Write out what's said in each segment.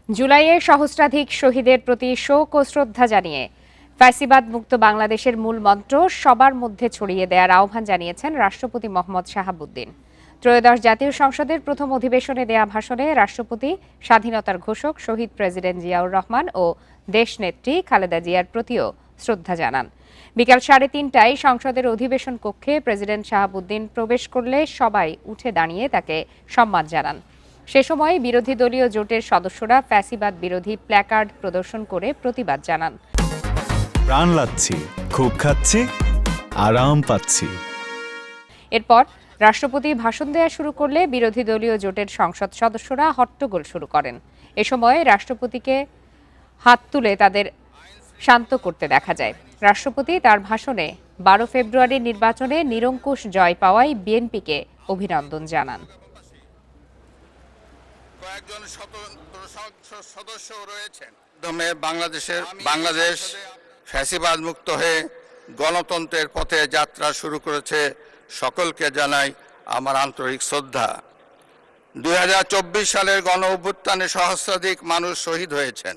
জুলাইয়ে সহস্রাধিক শহীদের প্রতি শোক ও শ্রদ্ধা জানিয়ে ফ্যাসিবাদ মুক্ত বাংলাদেশের মূল মন্ত্র সবার মধ্যে ছড়িয়ে দেওয়ার আহ্বান জানিয়েছেন রাষ্ট্রপতি মোহাম্মদ শাহাবুদ্দিন। ত্রয়োদশ জাতীয় সংসদের প্রথম অধিবেশনে দেয়া ভাষণে রাষ্ট্রপতি স্বাধীনতার ঘোষক শহীদ প্রেসিডেন্ট জিয়াউর রহমান ও দেশনেত্রী খালেদা জিয়ার প্রতিও শ্রদ্ধা জানান। বিকাল 3:30টায় সংসদের অধিবেশন কক্ষে প্রেসিডেন্ট শাহাবুদ্দিন প্রবেশ করলে সবাই উঠে দাঁড়িয়ে তাকে সম্মান জানান। সে সময় বিরোধী দলীয় জোটের সদস্যরা ফ্যাসিবাদ বিরোধী প্ল্যাকার্ড প্রদর্শন করে প্রতিবাদ জানান। প্রাণ লাগছে, খুব খাচ্ছি, আরাম পাচ্ছি। এরপর রাষ্ট্রপতি ভাষণ দেয়া শুরু করলে বিরোধী দলীয় জোটের সংসদ সদস্যরা হট্টগোল শুরু করেন। এ সময় রাষ্ট্রপতিকে হাত তুলে তাদের শান্ত করতে দেখা যায়। রাষ্ট্রপতি তার ভাষণে 12 ফেব্রুয়ারির নির্বাচনে নিরঙ্কুশ জয় পাওয়ায় বিএনপিকে অভিনন্দন জানান। কয়েকজন স্বতন্ত্র সদস্য রয়েছেন। বাংলাদেশ ফ্যাসিবাদ মুক্ত হয়ে গণতন্ত্রের পথে যাত্রা শুরু করেছে। সকলকে জানাই আমার আন্তরিক শ্রদ্ধা। 2024 সালের গণ অভ্যুত্থানে সহস্রাধিক মানুষ শহীদ হয়েছেন।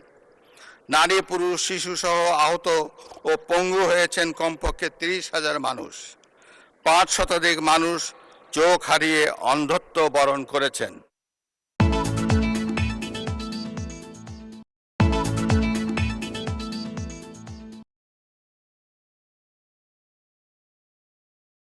নারী, পুরুষ, শিশু সহ আহত ও পঙ্গু হয়েছেন কমপক্ষে 30,000 মানুষ। 5 শতাধিক মানুষ চোখ হারিয়ে অন্ধত্ব বরণ করেছেন।